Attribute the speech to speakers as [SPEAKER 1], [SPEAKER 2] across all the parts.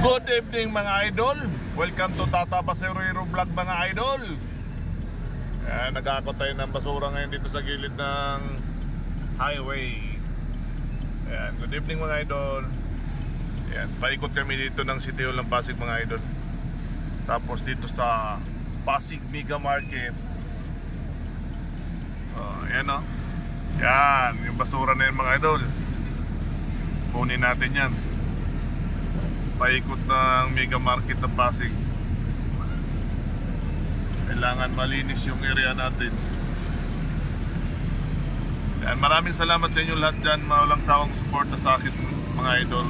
[SPEAKER 1] Good evening mga idol. Welcome to Tata Basurero Vlog mga idol. Nag-aakot tayo ng basura ngayon dito sa gilid ng highway. Good evening mga idol. Paikot kami dito ng City Hall ng Pasig mga idol. Tapos dito sa Pasig Mega Market. Yan, yung basura na yun mga idol. Kunin natin yan. Paikot ng Mega Market ng Pasig. Kailangan malinis yung area natin. Yan, maraming salamat sa inyo lahat dyan. Walang sawang suporta sa akin mga idol.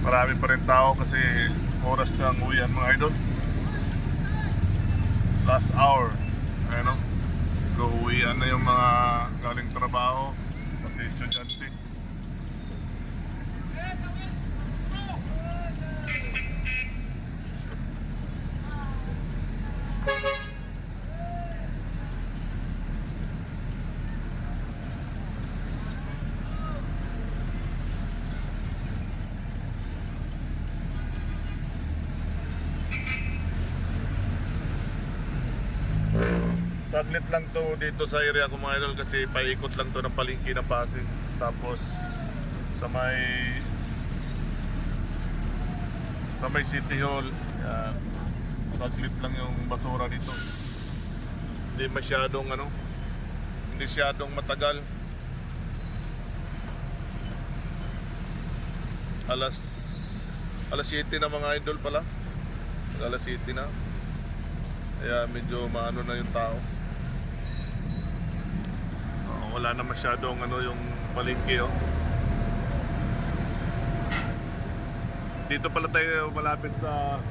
[SPEAKER 1] Marami pa rin tao kasi oras na ang uwian mga idol. Last hour. Uuwian na yung mga galing trabaho, pati estudyante. Saglit lang to dito sa area ko mga idol kasi paikot lang to ng palengke ng Pasig. Tapos sa may City Hall. Yan. Saglit lang yung basura dito. Hindi masyadong matagal. Alas 7 na mga idol pala. Alas 7 na. Kaya medyo maano na yung tao. Wala na masyadong yung palengke. Dito pala tayo malapit sa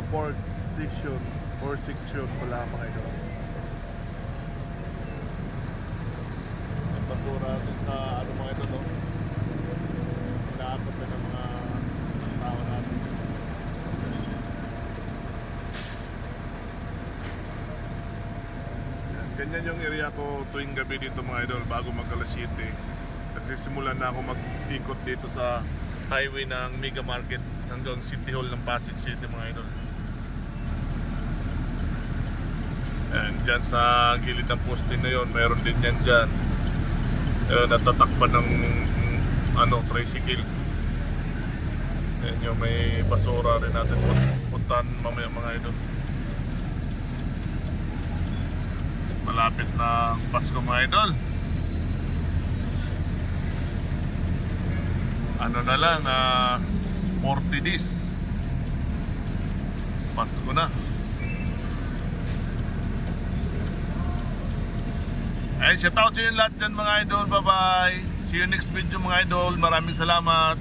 [SPEAKER 1] port section. Port section pala mga ito. Ang basura natin sa mga ito inaakot na ng mga tao natin. Ganyan yung area ko tuwing gabi dito mga idol bago mag alas 7. Kasi simulan na ako mag-ikot dito sa highway ng Mega Market hanggang City Hall ng Pasig City mga idol. And dyan sa gilid ng poste na yon, mayroon din yan dyan. Natatakpan ng tricycle. Yan yung may basura rin natin puntahan mamaya mga idol. Malapit na Pasko mga idol. Na lang 40 days Pasko na. Shout out sa inyo lahat dyan mga idol. Bye bye. See you next video mga idol. Maraming salamat.